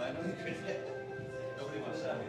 I know you could. Nobody wants to have me.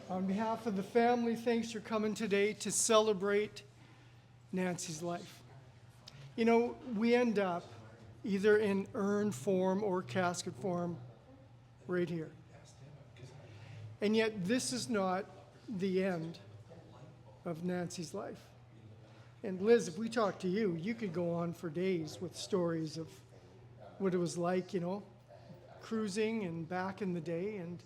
On behalf of the family, thanks for coming today to celebrate Nancy's life. You know, we end up either in urn form or casket form right here. And yet this is not the end of Nancy's life. And Liz, if we talk to you, you could go on for days with stories of what it was like, you know, cruising and back in the day. And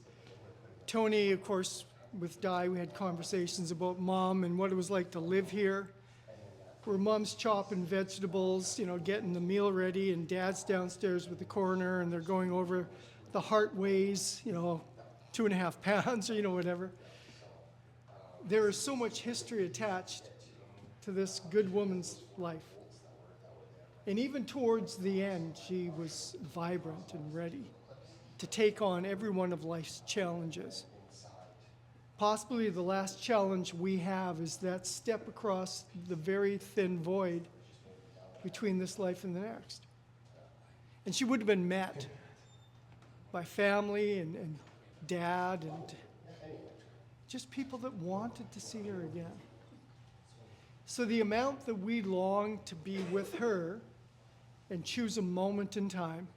Tony, of course, with Di, we had conversations about Mom and what it was like to live here, where Mom's chopping vegetables, you know, getting the meal ready, and Dad's downstairs with the coroner, and they're going over the heart weighs, you know, 2.5 pounds or, you know, whatever. There is so much history attached to this good woman's life. And even towards the end, she was vibrant and ready to take on every one of life's challenges. Possibly the last challenge we have is that step across the very thin void between this life and the next. And she would have been met by family and Dad and just people that wanted to see her again. So the amount that we long to be with her and choose a moment in time,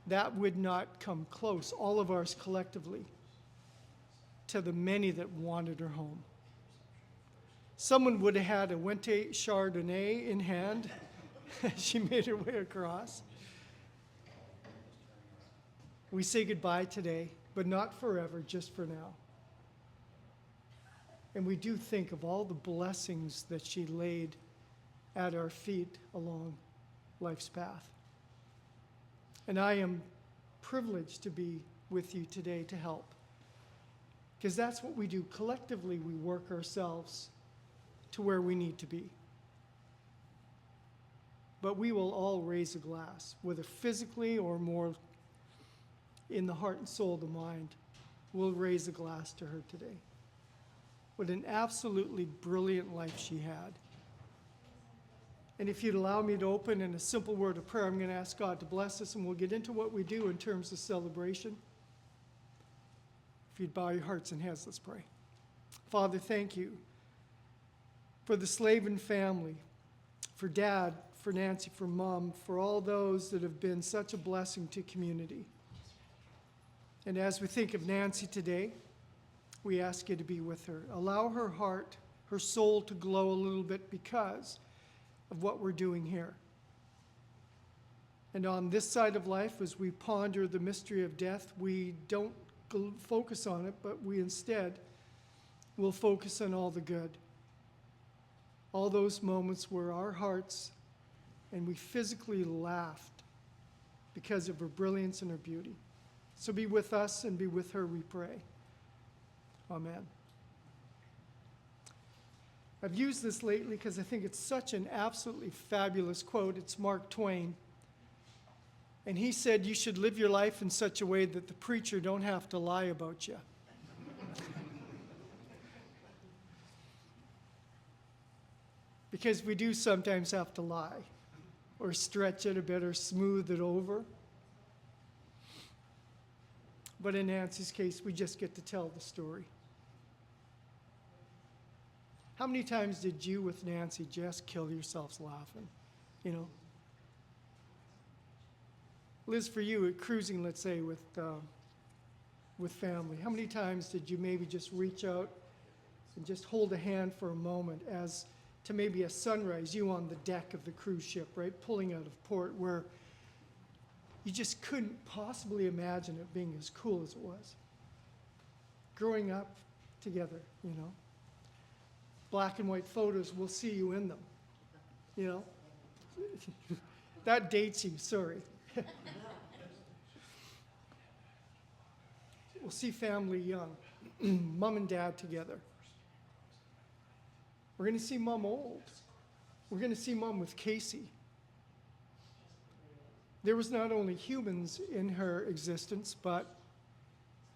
that would not come close, all of ours collectively, to the many that wanted her home. Someone would have had a Wente Chardonnay in hand as she made her way across. We say goodbye today, but not forever, just for now. And we do think of all the blessings that she laid at our feet along life's path. And I am privileged to be with you today to help. Because that's what we do. Collectively, we work ourselves to where we need to be. But we will all raise a glass, whether physically or more in the heart and soul of the mind. We'll raise a glass to her today. What an absolutely brilliant life she had. And if you'd allow me to open in a simple word of prayer, I'm going to ask God to bless us, and we'll get into what we do in terms of celebration. If you'd bow your hearts and heads, let's pray. Father, thank you for the Slavin family, for Dad, for Nancy, for Mom, for all those that have been such a blessing to community. And as we think of Nancy today, we ask you to be with her. Allow her heart, her soul to glow a little bit because of what we're doing here. And on this side of life, as we ponder the mystery of death, we don't focus on it, but we instead will focus on all the good. All those moments where our hearts and we physically laughed because of her brilliance and her beauty. So be with us and be with her, we pray. Amen. I've used this lately because I think it's such an absolutely fabulous quote. It's Mark Twain. And he said, you should live your life in such a way that the preacher don't have to lie about you. Because we do sometimes have to lie, or stretch it a bit, or smooth it over. But in Nancy's case, we just get to tell the story. How many times did you with Nancy just kill yourselves laughing? You know? Liz, for you, at cruising, let's say, with family, how many times did you maybe just reach out and just hold a hand for a moment as to maybe a sunrise, you on the deck of the cruise ship, right, pulling out of port, where you just couldn't possibly imagine it being as cool as it was. Growing up together, you know. Black and white photos, we'll see you in them, you know. That dates you, sorry. We'll see family young, Mom and Dad together. We're going to see Mom old. We're going to see Mom with Casey. There was not only humans in her existence, but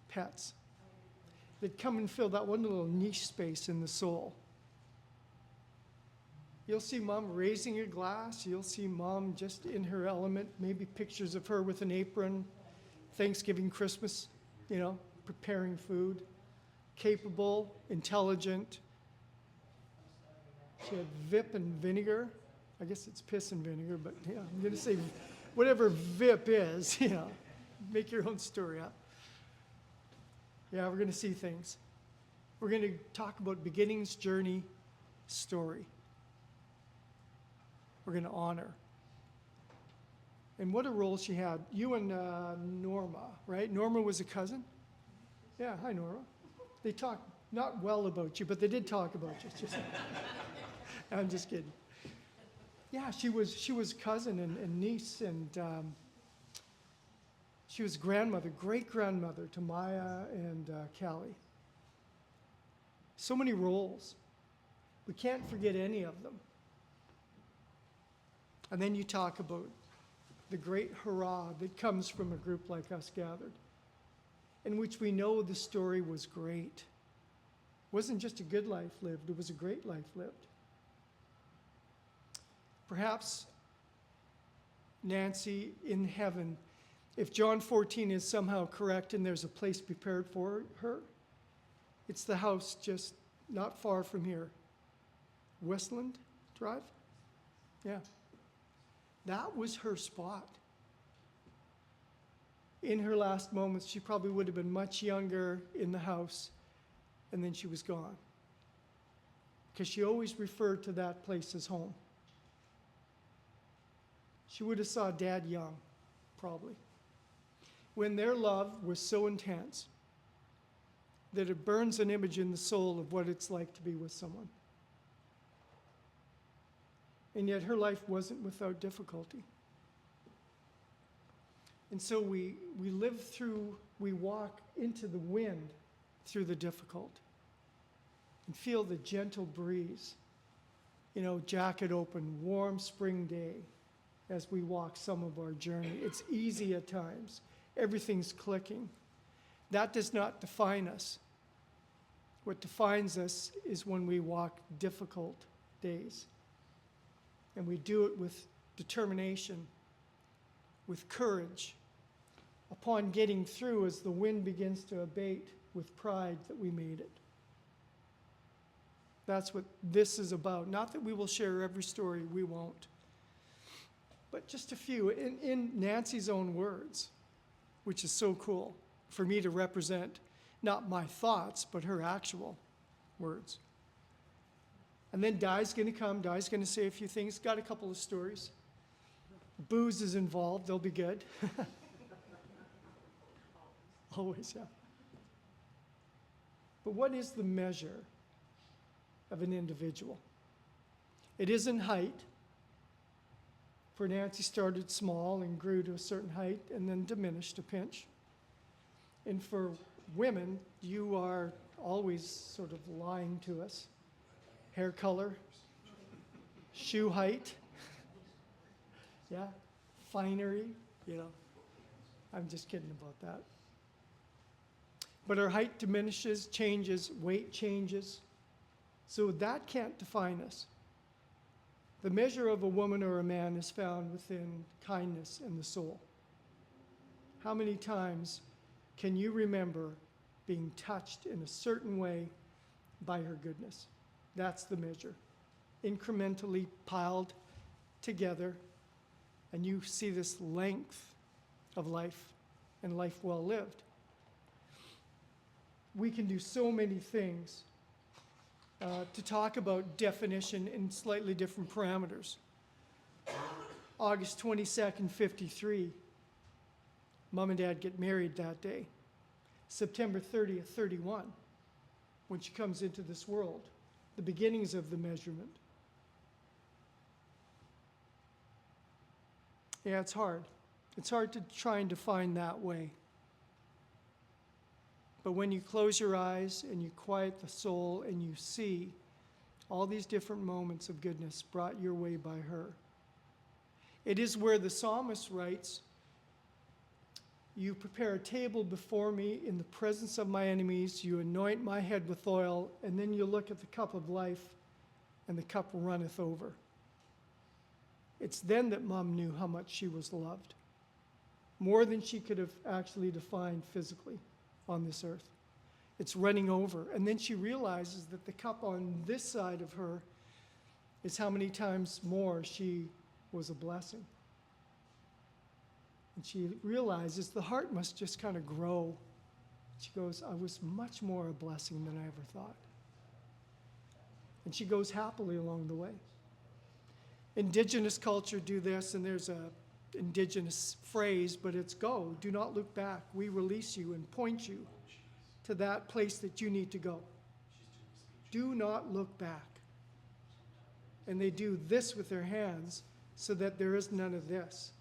pets that come and fill that one little niche space in the soul. You'll see Mom raising a glass. You'll see Mom just in her element, maybe pictures of her with an apron, Thanksgiving, Christmas, you know, preparing food, capable, intelligent. She had vip and vinegar. I guess it's piss and vinegar, but yeah, I'm going to say whatever vip is, make your own story up. Yeah, we're going to see things. We're going to talk about beginnings, journey, story. We're going to honor. And what a role she had. You and Norma, right? Norma was a cousin? Yeah, hi, Norma. They talked not well about you, but they did talk about you. I'm just kidding. Yeah, she was cousin and niece, and she was grandmother, great-grandmother to Maya and Callie. So many roles. We can't forget any of them. And then you talk about the great hurrah that comes from a group like us gathered, in which we know the story was great. It wasn't just a good life lived, it was a great life lived. Perhaps Nancy in heaven, if John 14 is somehow correct and there's a place prepared for her, it's the house just not far from here. Westland Drive? Yeah. That was her spot. In her last moments, she probably would have been much younger in the house, and then she was gone. Because she always referred to that place as home. She would have saw Dad young, probably. When their love was so intense that it burns an image in the soul of what it's like to be with someone. And yet her life wasn't without difficulty. And so we live through, we walk into the wind through the difficult and feel the gentle breeze, jacket open, warm spring day as we walk some of our journey. It's easy at times. Everything's clicking. That does not define us. What defines us is when we walk difficult days. And we do it with determination, with courage. Upon getting through, as the wind begins to abate, with pride that we made it. That's what this is about. Not that we will share every story, we won't. But just a few, in Nancy's own words, which is so cool for me to represent not my thoughts, but her actual words. And then Di's going to come. Di's going to say a few things. Got a couple of stories. Booze is involved. They'll be good. Always, yeah. But what is the measure of an individual? It isn't height. For Nancy started small and grew to a certain height and then diminished a pinch. And for women, you are always sort of lying to us. Hair color, shoe height, yeah, finery, I'm just kidding about that. But our height diminishes, changes, weight changes, so that can't define us. The measure of a woman or a man is found within kindness in the soul. How many times can you remember being touched in a certain way by her goodness? That's the measure. Incrementally piled together, and you see this length of life and life well lived. We can do so many things to talk about definition in slightly different parameters. August 22nd, 53, Mom and Dad get married that day. September 30th, 31, when she comes into this world. The beginnings of the measurement. Yeah, it's hard. It's hard to try and define that way. But when you close your eyes and you quiet the soul and you see all these different moments of goodness brought your way by her, it is where the psalmist writes, "You prepare a table before me in the presence of my enemies. You anoint my head with oil." And then you look at the cup of life, and the cup runneth over. It's then that Mom knew how much she was loved, more than she could have actually defined physically. on this earth. It's running over. And then she realizes that the cup on this side of her is how many times more she was a blessing. And she realizes the heart must just kind of grow. She goes, I was much more a blessing than I ever thought. And she goes happily along the way. Indigenous culture do this, and there's a indigenous phrase, but it's go. Do not look back. We release you and point you to that place that you need to go. Do not look back. And they do this with their hands so that there is none of this.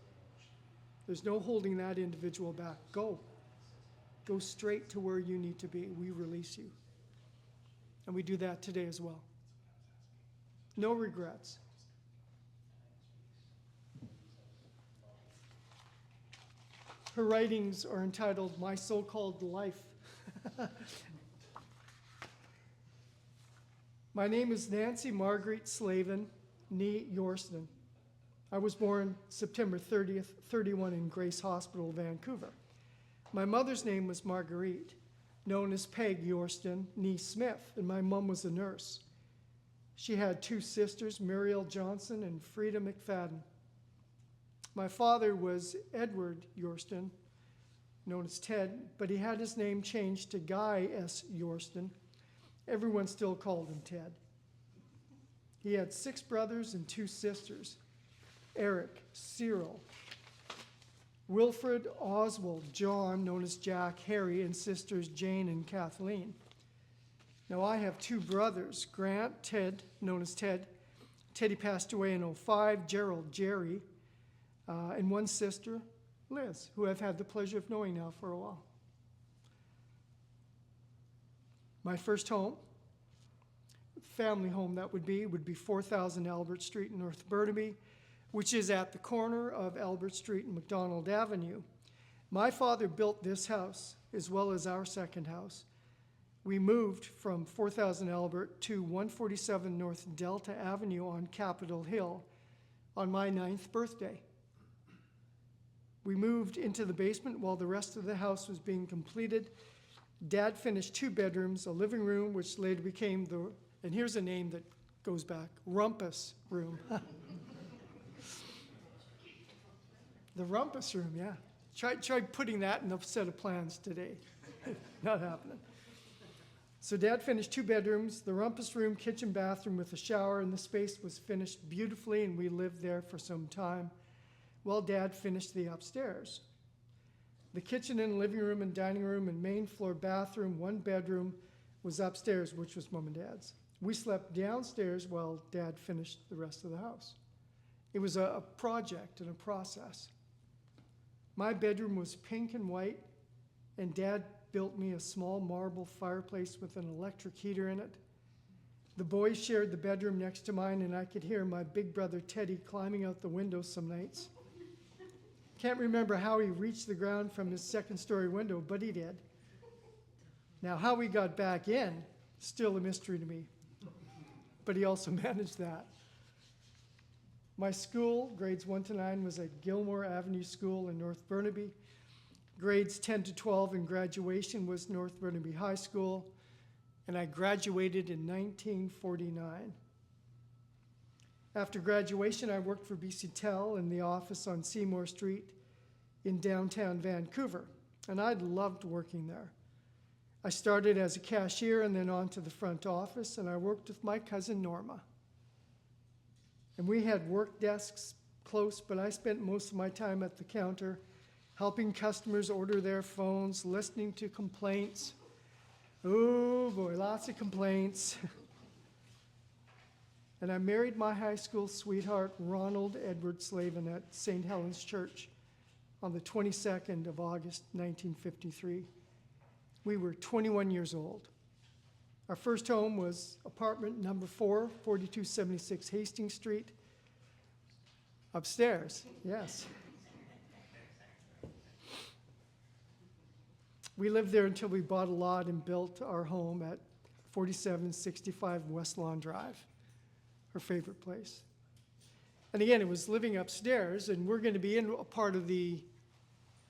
There's no holding that individual back. Go. Go straight to where you need to be. We release you. And we do that today as well. No regrets. Her writings are entitled My So-Called Life. My name is Nancy Marguerite Slavin, nee Yorston. I was born September 30th, 31 in Grace Hospital, Vancouver. My mother's name was Marguerite, known as Peg Yorston, nee Smith, and my mom was a nurse. She had two sisters, Muriel Johnson and Frida McFadden. My father was Edward Yorston, known as Ted, but he had his name changed to Guy S. Yorston. Everyone still called him Ted. He had 6 brothers and 2 sisters, Eric, Cyril, Wilfred, Oswald, John, known as Jack, Harry, and sisters Jane and Kathleen. Now I have 2 brothers, Grant, Ted, known as Ted. Teddy passed away in 2005, Gerald, Jerry, and 1 sister, Liz, who I've had the pleasure of knowing now for a while. My first home, family home that would be 4000 Albert Street in North Burnaby, which is at the corner of Albert Street and McDonald Avenue. My father built this house as well as our second house. We moved from 4000 Albert to 147 North Delta Avenue on Capitol Hill on my 9th birthday. We moved into the basement while the rest of the house was being completed. Dad finished 2 bedrooms, a living room, which later became the, and here's a name that goes back, Rumpus Room. The Rumpus Room, yeah. Try putting that in a set of plans today. Not happening. So Dad finished 2 bedrooms, the Rumpus Room, kitchen, bathroom with a shower, and the space was finished beautifully, and we lived there for some time while Dad finished the upstairs. The kitchen and living room and dining room and main floor bathroom, 1 bedroom, was upstairs, which was Mom and Dad's. We slept downstairs while Dad finished the rest of the house. It was a project and a process. My bedroom was pink and white, and Dad built me a small marble fireplace with an electric heater in it. The boys shared the bedroom next to mine, and I could hear my big brother Teddy climbing out the window some nights. Can't remember how he reached the ground from his 2nd-story window, but he did. Now, how we got back in, still a mystery to me. But he also managed that. My school, grades 1 to 9, was at Gilmore Avenue School in North Burnaby. Grades 10 to 12 and graduation was North Burnaby High School, and I graduated in 1949. After graduation, I worked for BC Tel in the office on Seymour Street in downtown Vancouver, and I loved working there. I started as a cashier and then on to the front office, and I worked with my cousin Norma. And we had work desks close, but I spent most of my time at the counter, helping customers order their phones, listening to complaints. Oh boy, lots of complaints. And I married my high school sweetheart, Ronald Edward Slavin, at St. Helens Church on the 22nd of August, 1953. We were 21 years old. Our first home was apartment number 4, 4276 Hastings Street. Upstairs, yes. We lived there until we bought a lot and built our home at 4765 West Lawn Drive, her favorite place. And again, it was living upstairs, and we're going to be in a part of the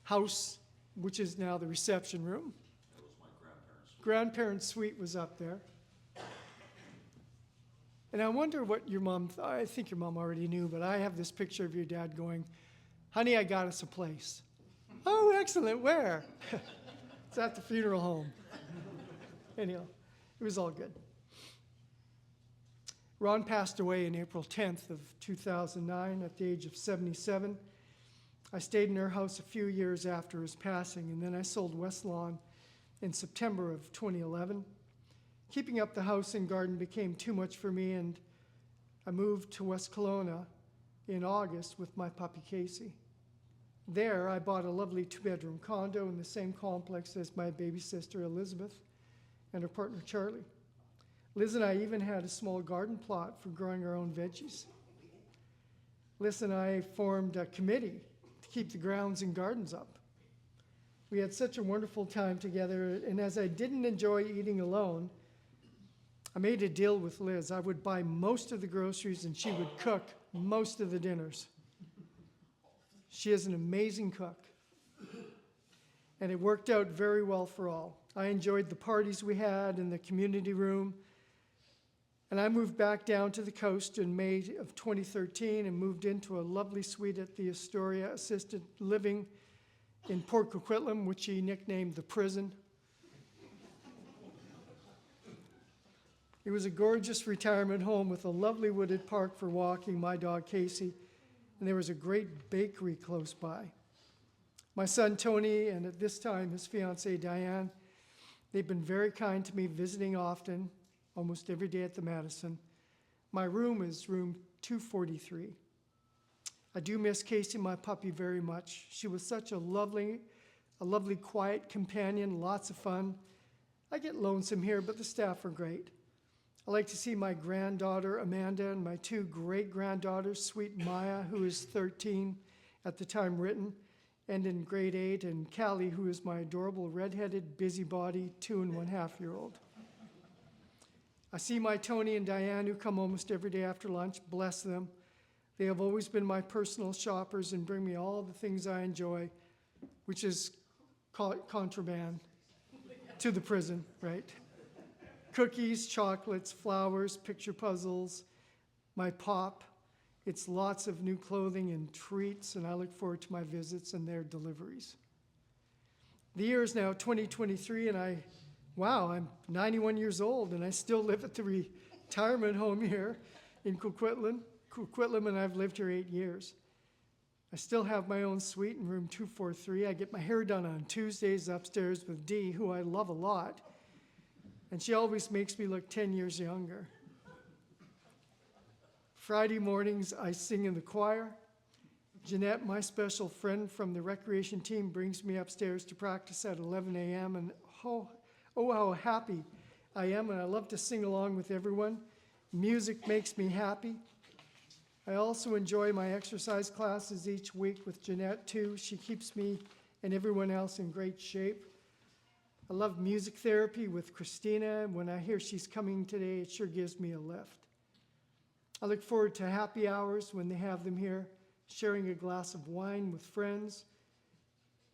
house, which is now the reception room. grandparents' suite was up there. And I wonder what your mom thought. I think your mom already knew, but I have this picture of your dad going, "Honey, I got us a place." "Oh, excellent. Where?" "It's at the funeral home." Anyhow, it was all good. Ron passed away on April 10th of 2009 at the age of 77. I stayed in our house a few years after his passing, and then I sold West Lawn in September of 2011. Keeping up the house and garden became too much for me, and I moved to West Kelowna in August with my puppy Casey. There, I bought a lovely 2-bedroom condo in the same complex as my baby sister Elizabeth and her partner Charlie. Liz and I even had a small garden plot for growing our own veggies. Liz and I formed a committee to keep the grounds and gardens up. We had such a wonderful time together, and as I didn't enjoy eating alone, I made a deal with Liz. I would buy most of the groceries and she would cook most of the dinners. She is an amazing cook, and it worked out very well for all. I enjoyed the parties we had in the community room, and I moved back down to the coast in May of 2013 and moved into a lovely suite at the Astoria Assisted Living in Port Coquitlam, which he nicknamed the prison. It was a gorgeous retirement home with a lovely wooded park for walking my dog Casey, and there was a great bakery close by. My son Tony, and at this time his fiancée Diane, they've been very kind to me, visiting often, almost every day at the Madison. My room is room 243. I do miss Casey, my puppy, very much. She was such a lovely, quiet companion, lots of fun. I get lonesome here, but the staff are great. I like to see my granddaughter, Amanda, and my 2 great-granddaughters, sweet Maya, who is 13 at the time written, and in grade 8, and Callie, who is my adorable redheaded busybody 2.5-year-old. I see my Tony and Diane, who come almost every day after lunch. Bless them. They have always been my personal shoppers and bring me all the things I enjoy, which is contraband to the prison, right? Cookies, chocolates, flowers, picture puzzles, my pop. It's lots of new clothing and treats, and I look forward to my visits and their deliveries. The year is now 2023, and I'm 91 years old, and I still live at the retirement home here in Coquitlam, and I've lived here 8 years. I still have my own suite in room 243. I get my hair done on Tuesdays upstairs with Dee, who I love a lot, and she always makes me look 10 years younger. Friday mornings, I sing in the choir. Jeanette, my special friend from the recreation team, brings me upstairs to practice at 11 a.m., and oh, how happy I am, and I love to sing along with everyone. Music makes me happy. I also enjoy my exercise classes each week with Jeanette, too. She keeps me and everyone else in great shape. I love music therapy with Christina. When I hear she's coming today, it sure gives me a lift. I look forward to happy hours when they have them here, sharing a glass of wine with friends.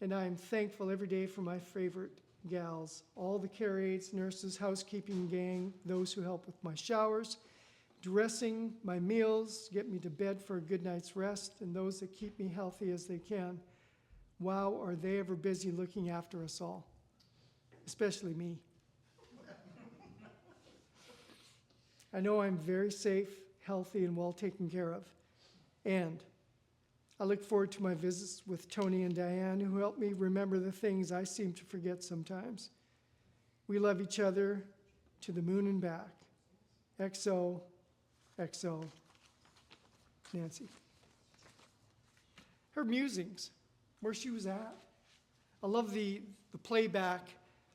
And I am thankful every day for my favorite gals, all the care aides, nurses, housekeeping gang, those who help with my showers, dressing, my meals, get me to bed for a good night's rest, and those that keep me healthy as they can. Wow, are they ever busy looking after us all, especially me. I know I'm very safe, healthy, and well taken care of. And I look forward to my visits with Tony and Diane, who help me remember the things I seem to forget sometimes. We love each other to the moon and back. XO, XO, Nancy. Her musings, where she was at. I love the playback.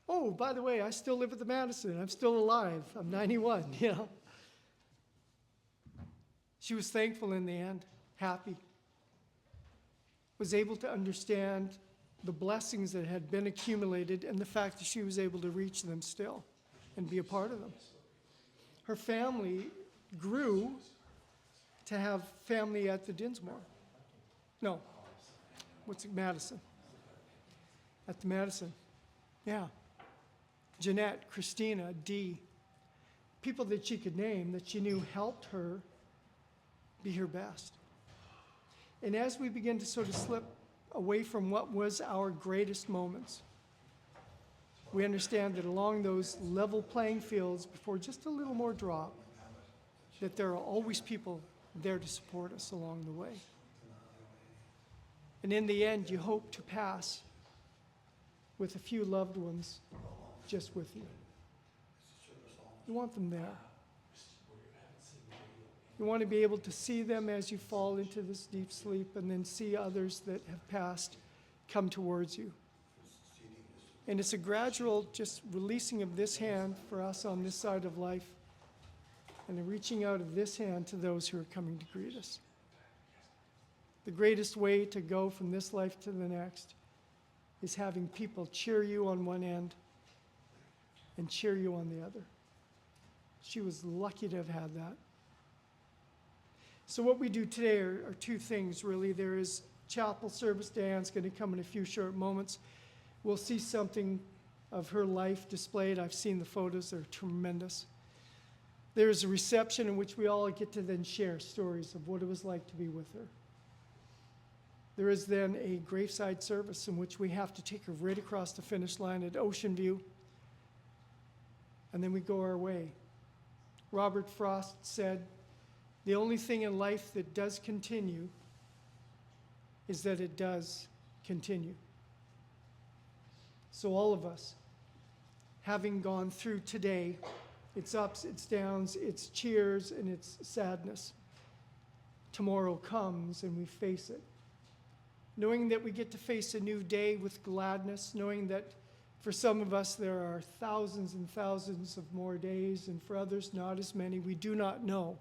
Oh, by the way, I still live at the Madison. I'm still alive. I'm 91, you know. She was thankful in the end, happy. Was able to understand the blessings that had been accumulated and the fact that she was able to reach them still and be a part of them. Her family grew to have family at the Dinsmore. No, what's it, Madison. At the Madison, yeah. Jeanette, Christina, Dee, people that she could name that she knew helped her be her best. And as we begin to sort of slip away from what was our greatest moments, we understand that along those level playing fields, before just a little more drop, that there are always people there to support us along the way. And in the end, you hope to pass with a few loved ones just with you. You want them there. You want to be able to see them as you fall into this deep sleep, and then see others that have passed come towards you. And it's a gradual just releasing of this hand for us on this side of life, and a reaching out of this hand to those who are coming to greet us. The greatest way to go from this life to the next is having people cheer you on one end and cheer you on the other. She was lucky to have had that. So what we do today are two things, really. There is chapel service. Diane's going to come in a few short moments. We'll see something of her life displayed. I've seen the photos. They're tremendous. There is a reception in which we all get to then share stories of what it was like to be with her. There is then a graveside service in which we have to take her right across the finish line at Ocean View, and then we go our way. Robert Frost said, "The only thing in life that does continue is that it does continue." So all of us, having gone through today, its ups, its downs, its cheers, and its sadness, tomorrow comes and we face it. Knowing that we get to face a new day with gladness, knowing that for some of us there are thousands and thousands of more days, and for others not as many. We do not know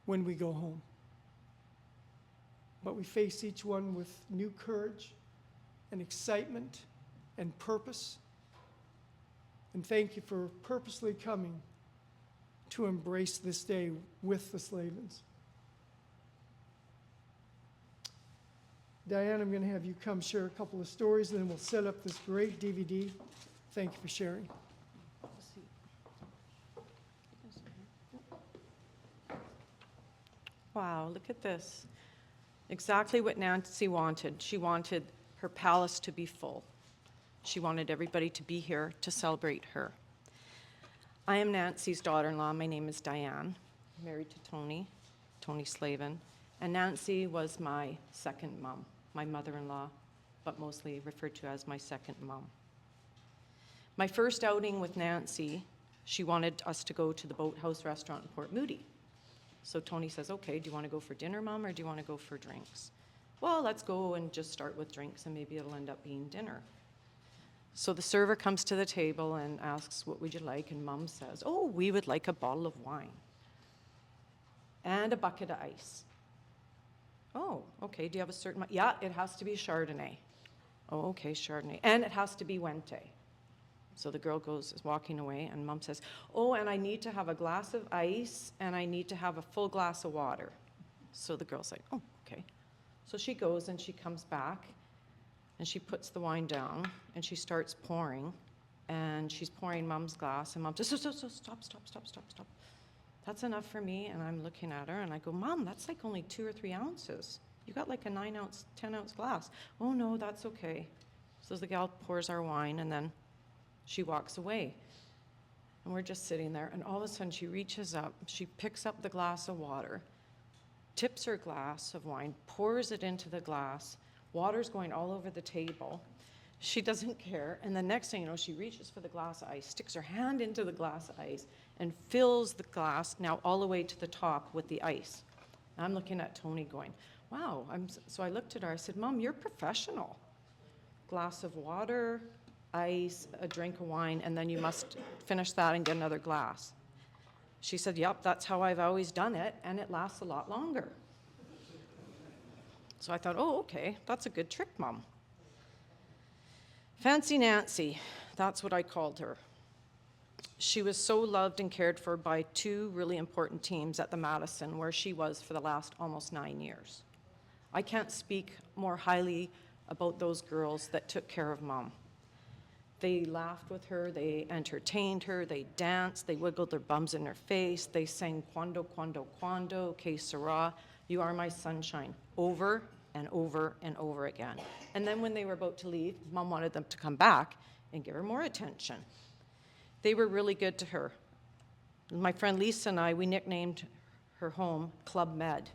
when we go home. But we face each one with new courage and excitement and purpose. And thank you for purposely coming to embrace this day with the Slavins. Diane, I'm going to have you come share a couple of stories, and then we'll set up this great DVD. Thank you for sharing. Wow, look at this. Exactly what Nancy wanted. She wanted her palace to be full. She wanted everybody to be here to celebrate her. I am Nancy's daughter-in-law. My name is Diane. I'm married to Tony Slavin. And Nancy was my second mom, my mother-in-law, but mostly referred to as my second mom. My first outing with Nancy, she wanted us to go to the Boathouse restaurant in Port Moody. So Tony says, "Okay, do you want to go for dinner, Mom, or do you want to go for drinks?" "Well, let's go and just start with drinks, and maybe it'll end up being dinner." So the server comes to the table and asks, "What would you like?" And Mom says, "Oh, we would like a bottle of wine and a bucket of ice." "Oh, okay, do you have a certain..." "Yeah, it has to be Chardonnay." "Oh, okay, Chardonnay. And it has to be Wente." So the girl is walking away, and Mom says, "Oh, and I need to have a glass of ice, and I need to have a full glass of water." So the girl's like, "Oh, okay." So she goes, and she comes back, and she puts the wine down, and she starts pouring, and she's pouring Mom's glass, and Mom says, "Stop. That's enough for me." And I'm looking at her, and I go, "Mom, that's like only 2 or 3 ounces. You got like a 9-ounce, 10-ounce glass." "Oh, no, that's okay." So the gal pours our wine, and then she walks away. And we're just sitting there, and all of a sudden she reaches up, she picks up the glass of water, tips her glass of wine, pours it into the glass, water's going all over the table. She doesn't care, and the next thing you know, she reaches for the glass of ice, sticks her hand into the glass of ice, and fills the glass now all the way to the top with the ice. I'm looking at Tony going, "Wow." So I looked at her, I said, "Mom, you're professional. Glass of water, ice, a drink of wine, and then you must finish that and get another glass." She said, "Yep, that's how I've always done it, and it lasts a lot longer." So I thought, "Oh, okay, that's a good trick, Mom." Fancy Nancy, that's what I called her. She was so loved and cared for by 2 really important teams at the Madison, where she was for the last almost 9 years. I can't speak more highly about those girls that took care of Mom. They laughed with her, they entertained her, they danced, they wiggled their bums in her face, they sang Quando, Quando, Quando, Que Sera, You Are My Sunshine, over and over and over again. And then when they were about to leave, Mom wanted them to come back and give her more attention. They were really good to her. My friend Lisa and I, we nicknamed her home Club Med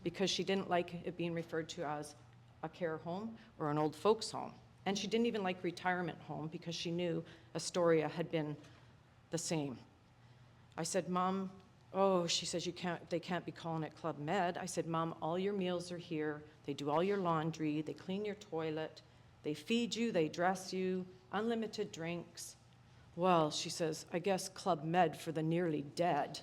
because she didn't like it being referred to as a care home or an old folks home. And she didn't even like retirement home because she knew Astoria had been the same. I said, Mom, oh, she says, they can't be calling it Club Med. I said, Mom, all your meals are here. They do all your laundry. They clean your toilet. They feed you. They dress you. Unlimited drinks. Well, she says, I guess Club Med for the nearly dead.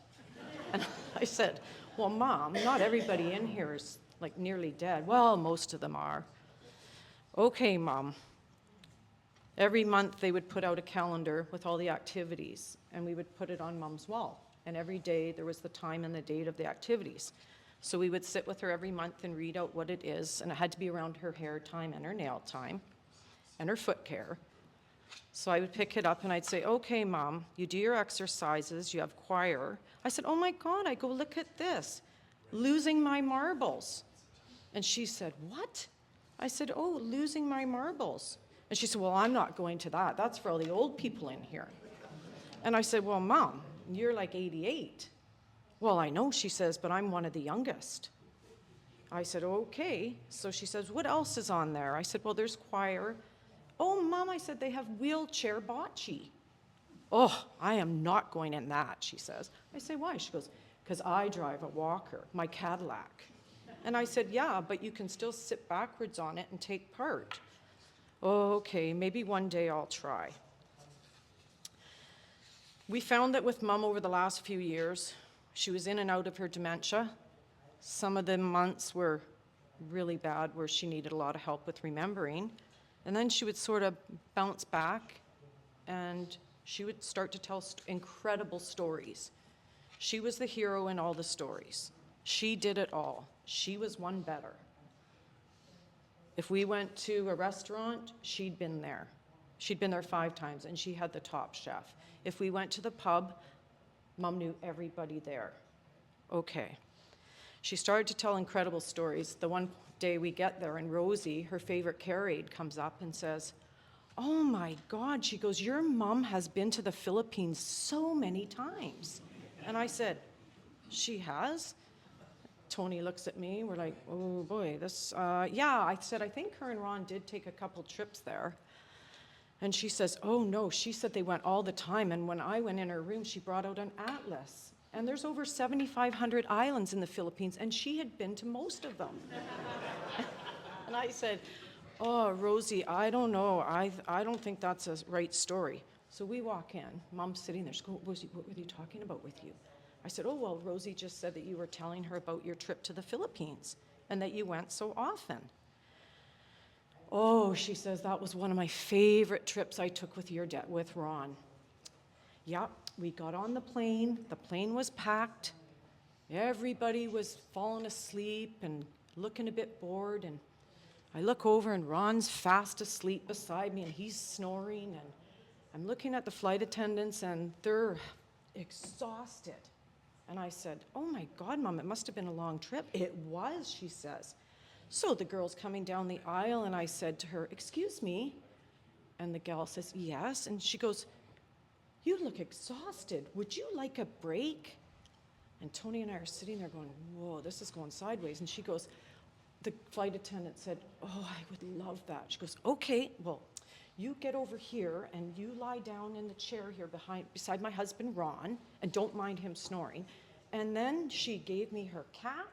And I said, well, Mom, not everybody in here is like nearly dead. Well, most of them are. Okay, Mom. Every month they would put out a calendar with all the activities, and we would put it on Mom's wall. And every day there was the time and the date of the activities. So we would sit with her every month and read out what it is, and it had to be around her hair time and her nail time and her foot care. So I would pick it up and I'd say, okay, Mom, you do your exercises, you have choir. I said, oh my God, I go, look at this, losing my marbles. And she said, what? I said, oh, losing my marbles. And she said, well, I'm not going to that. That's for all the old people in here. And I said, well, Mom, you're like 88. Well, I know, she says, but I'm one of the youngest. I said, okay. So she says, what else is on there? I said, well, there's choir. Oh, Mom, I said, they have wheelchair bocce. Oh, I am not going in that, she says. I say, why? She goes, because I drive a walker, my Cadillac. And I said, yeah, but you can still sit backwards on it and take part. Okay, maybe one day I'll try. We found that with Mom over the last few years, she was in and out of her dementia. Some of the months were really bad where she needed a lot of help with remembering. And then she would sort of bounce back and she would start to tell incredible stories. She was the hero in all the stories. She did it all. She was one better. If we went to a restaurant, she'd been there. She'd been there 5 times, and she had the top chef. If we went to the pub, Mom knew everybody there. Okay. She started to tell incredible stories. The one day we get there, and Rosie, her favorite care aide, comes up and says, oh my God, she goes, your mom has been to the Philippines so many times. And I said, she has? Tony looks at me, we're like, oh boy, this, yeah, I said, I think her and Ron did take a couple trips there. And she says, oh no, she said they went all the time, and when I went in her room, she brought out an atlas. And there's over 7,500 islands in the Philippines, and she had been to most of them. And I said, oh, Rosie, I don't know, I don't think that's a right story. So we walk in, Mom's sitting there, she goes, Rosie, what were they talking about with you? I said, oh, well, Rosie just said that you were telling her about your trip to the Philippines and that you went so often. Oh, she says, that was one of my favorite trips I took with with Ron. Yep, we got on the plane was packed, everybody was falling asleep and looking a bit bored, and I look over and Ron's fast asleep beside me and he's snoring, and I'm looking at the flight attendants and they're exhausted. And I said, oh my God, Mom, it must have been a long trip. It was, she says. So the girl's coming down the aisle and I said to her, excuse me. And the gal says, yes. And she goes, you look exhausted. Would you like a break? And Tony and I are sitting there going, whoa, this is going sideways. And she goes, the flight attendant said, oh, I would love that. She goes, okay, well, you get over here and you lie down in the chair here beside my husband, Ron, and don't mind him snoring. And then she gave me her cap.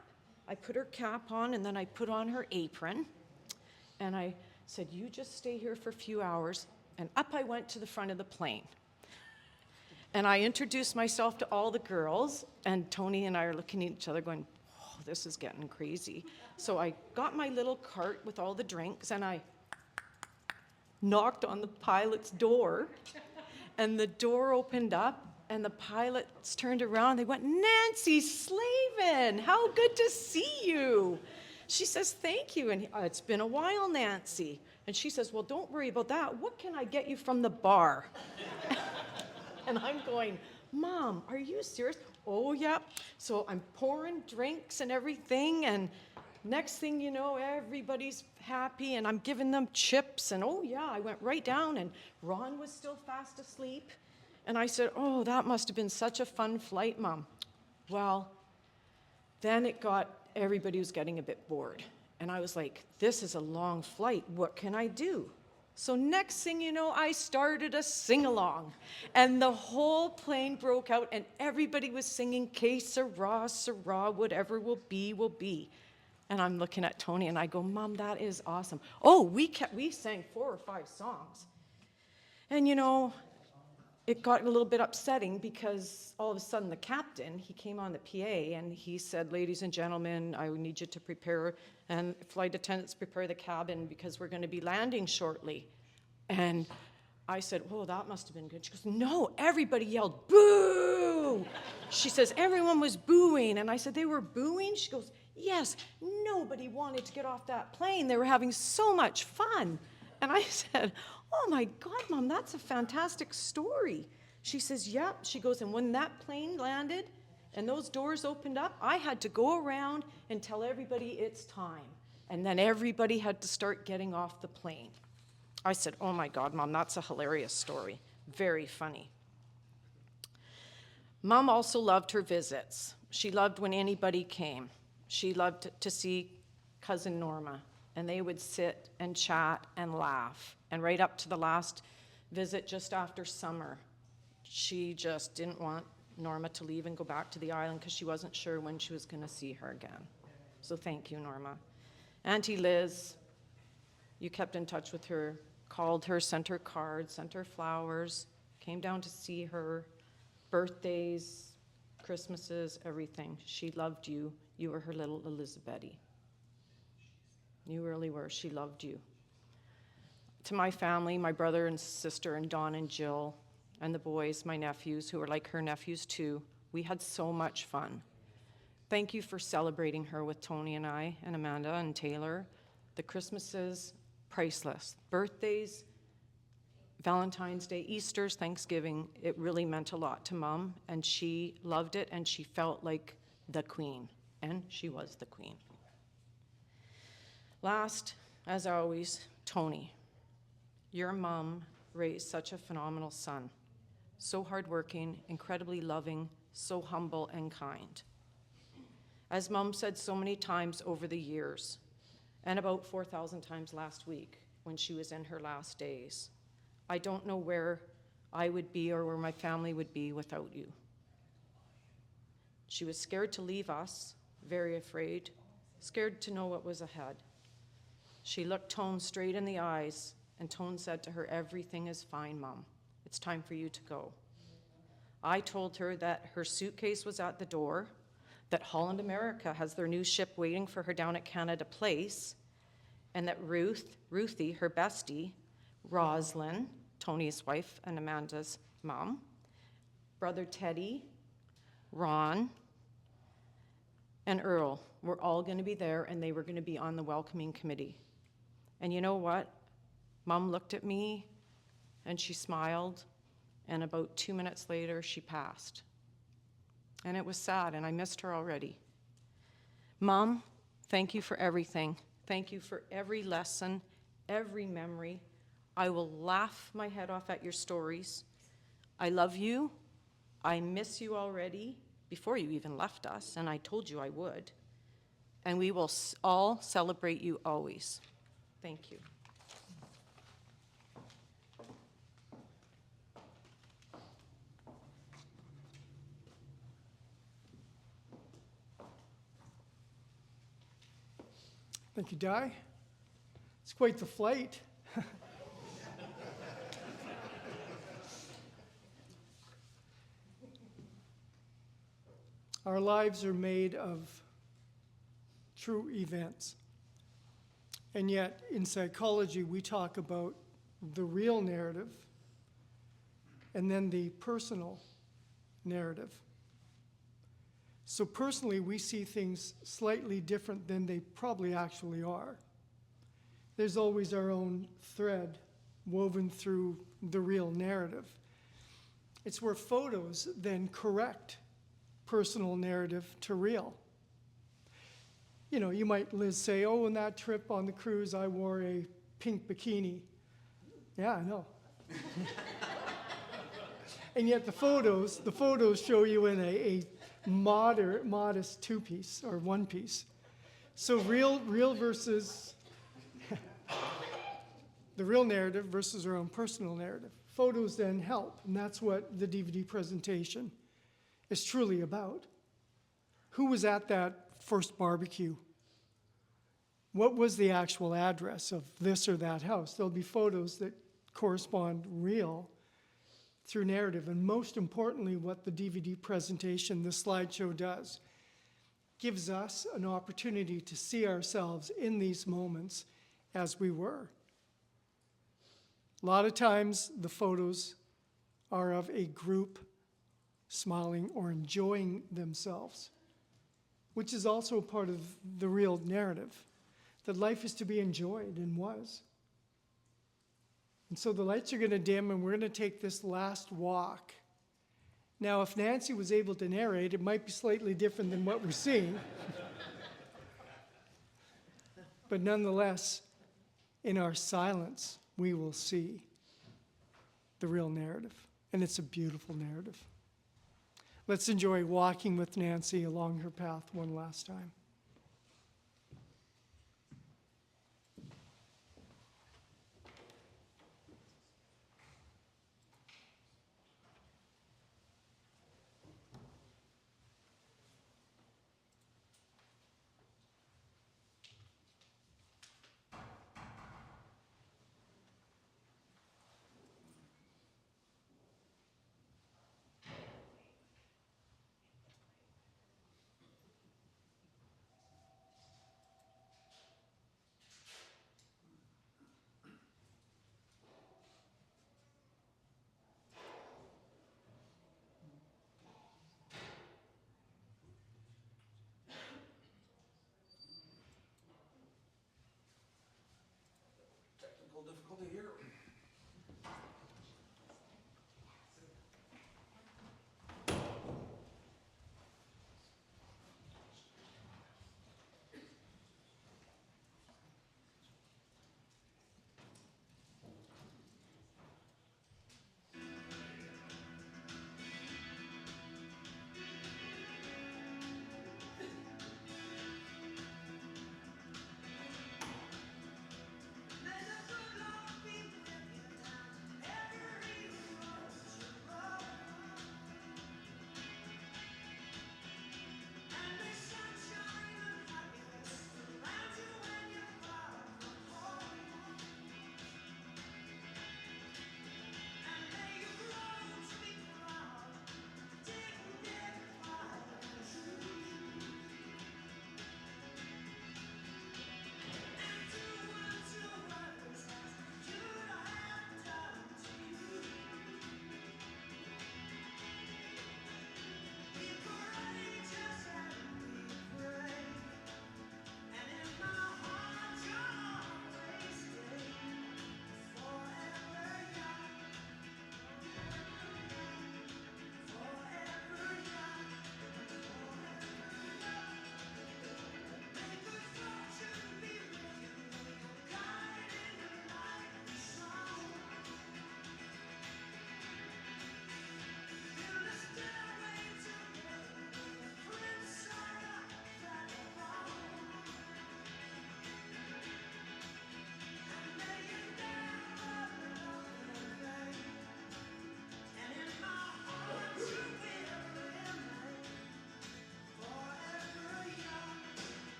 I put her cap on, and then I put on her apron. And I said, you just stay here for a few hours. And up I went to the front of the plane. And I introduced myself to all the girls, and Tony and I are looking at each other going, oh, this is getting crazy. So I got my little cart with all the drinks, and I knocked on the pilot's door, and the door opened up, and the pilots turned around. They went, Nancy Slavin, how good to see you. She says, thank you. And it's been a while, Nancy. And she says, well, don't worry about that. What can I get you from the bar? And I'm going, Mom, are you serious? Oh, yeah. So I'm pouring drinks and everything. And next thing you know, everybody's happy. And I'm giving them chips. And oh, yeah, I went right down. And Ron was still fast asleep. And I said, oh, that must have been such a fun flight, Mom. Well, then everybody was getting a bit bored. And I was like, this is a long flight. What can I do? So next thing you know, I started a sing-along. And the whole plane broke out, and everybody was singing, Que sera, sera, whatever will be, will be. And I'm looking at Tony, and I go, Mom, that is awesome. Oh, we sang 4 or 5 songs. And it got a little bit upsetting because all of a sudden the captain, he came on the PA and he said, ladies and gentlemen, I need you to prepare, and flight attendants prepare the cabin because we're going to be landing shortly. And I said, oh, that must have been good. She goes, no, everybody yelled, boo! She says, everyone was booing. And I said, they were booing? She goes, yes, nobody wanted to get off that plane. They were having so much fun. And I said, oh my God, Mom, that's a fantastic story. She says, yep. She goes, and when that plane landed and those doors opened up, I had to go around and tell everybody it's time. And then everybody had to start getting off the plane. I said, oh my God, Mom, that's a hilarious story. Very funny. Mom also loved her visits. She loved when anybody came. She loved to see Cousin Norma, and they would sit and chat and laugh. And right up to the last visit just after summer, she just didn't want Norma to leave and go back to the island because she wasn't sure when she was going to see her again. So thank you, Norma. Auntie Liz, you kept in touch with her, called her, sent her cards, sent her flowers, came down to see her, birthdays, Christmases, everything. She loved you. You were her little Elizabethy. You really were. She loved you. To my family, my brother and sister and Don and Jill and the boys, my nephews, who are like her nephews too, we had so much fun. Thank you for celebrating her with Tony and I and Amanda and Taylor. The Christmases, priceless. Birthdays, Valentine's Day, Easter's, Thanksgiving, it really meant a lot to Mom, and she loved it, and she felt like the queen, and she was the queen. Last, as always, Tony. Your mom raised such a phenomenal son. So hardworking, incredibly loving, so humble and kind. As Mom said so many times over the years, and about 4,000 times last week when she was in her last days, I don't know where I would be or where my family would be without you. She was scared to leave us, very afraid, scared to know what was ahead. She looked Tone straight in the eyes, and Tone said to her, everything is fine, Mom. It's time for you to go. I told her that her suitcase was at the door, that Holland America has their new ship waiting for her down at Canada Place, and that Ruthie, her bestie, Roslyn, Tony's wife and Amanda's mom, brother Teddy, Ron, and Earl were all going to be there, and they were going to be on the welcoming committee. And you know what? Mom looked at me, and she smiled, and about 2 minutes later, she passed. And it was sad, and I missed her already. Mom, thank you for everything. Thank you for every lesson, every memory. I will laugh my head off at your stories. I love you. I miss you already before you even left us, and I told you I would. And we will all celebrate you always. Thank you. Thank you, Di. It's quite the flight. Our lives are made of true events. And yet, in psychology, we talk about the real narrative and then the personal narrative. So personally, we see things slightly different than they probably actually are. There's always our own thread woven through the real narrative. It's where photos then correct personal narrative to real. You know, you might, Liz, say, oh, in that trip on the cruise, I wore a pink bikini. Yeah, I know. And yet the photos show you in a modest two-piece or one-piece. So real versus the real narrative versus our own personal narrative. Photos then help, and that's what the DVD presentation is truly about. Who was at that first barbecue? What was the actual address of this or that house? There'll be photos that correspond real through narrative. And most importantly, what the DVD presentation, the slideshow does, gives us an opportunity to see ourselves in these moments as we were. A lot of times the photos are of a group smiling or enjoying themselves, which is also part of the real narrative, that life is to be enjoyed and was. And so the lights are going to dim and we're going to take this last walk. Now, if Nancy was able to narrate, it might be slightly different than what we're seeing. But nonetheless, in our silence, we will see the real narrative. And it's a beautiful narrative. Let's enjoy walking with Nancy along her path one last time.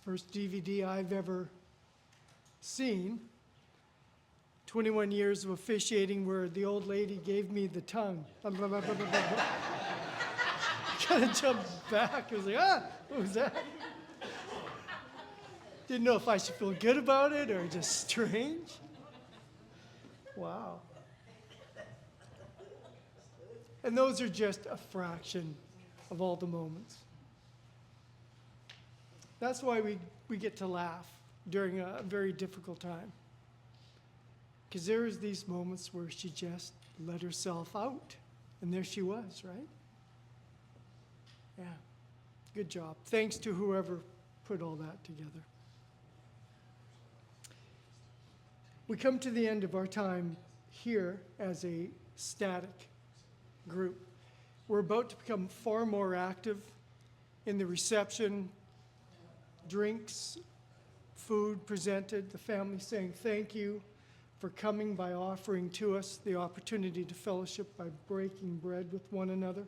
the first DVD I've ever seen. 21 years of officiating where the old lady gave me the tongue. I kind of jumped back. I was like, what was that? Didn't know if I should feel good about it or just strange. Wow. And those are just a fraction of all the moments. That's why we get to laugh during a very difficult time. Because there's these moments where she just let herself out. And there she was, right? Yeah. Good job. Thanks to whoever put all that together. We come to the end of our time here as a static group. We're about to become far more active in the reception, drinks, food presented, the family saying thank you for coming by offering to us the opportunity to fellowship by breaking bread with one another.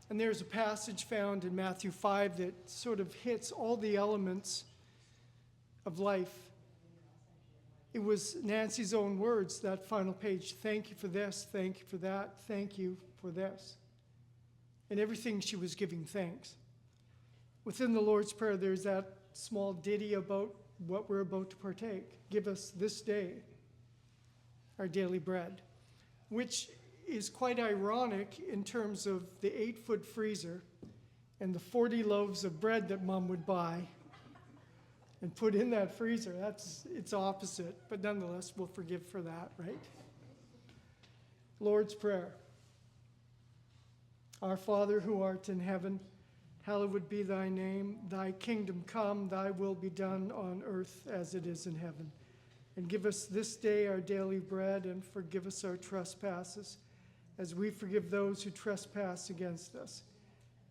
And there's a passage found in Matthew 5 that sort of hits all the elements of life. It was Nancy's own words, that final page. Thank you for this, thank you for that, thank you for this. And everything she was giving thanks. Within the Lord's Prayer, there's that small ditty about what we're about to partake. Give us this day our daily bread, which is quite ironic in terms of the 8-foot freezer and the 40 loaves of bread that Mom would buy and put in that freezer. It's opposite, but nonetheless, we'll forgive for that, right? Lord's Prayer. Our Father who art in heaven, hallowed be thy name. Thy kingdom come, thy will be done on earth as it is in heaven. And give us this day our daily bread, and forgive us our trespasses, as we forgive those who trespass against us.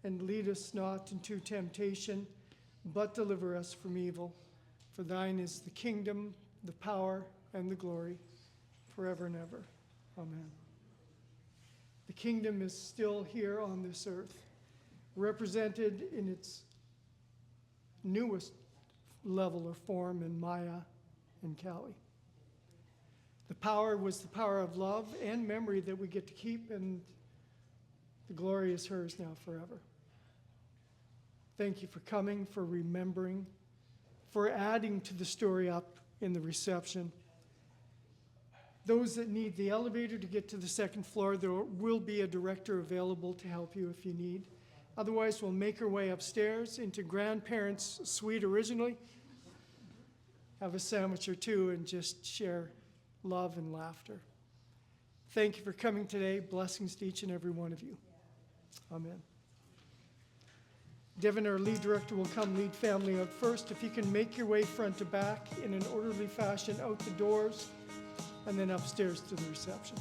And lead us not into temptation, but deliver us from evil. For thine is the kingdom, the power, and the glory, forever and ever. Amen. The kingdom is still here on this earth, represented in its newest level or form in Maya and Kali. The power was the power of love and memory that we get to keep, and the glory is hers now forever. Thank you for coming, for remembering, for adding to the story up in the reception. Those that need the elevator to get to the second floor, there will be a director available to help you if you need. Otherwise, we'll make our way upstairs into grandparents' suite originally, have a sandwich or two, and just share love and laughter. Thank you for coming today. Blessings to each and every one of you. Amen. Devin, our lead director, will come lead family out first. If you can make your way front to back in an orderly fashion out the doors and then upstairs to the reception.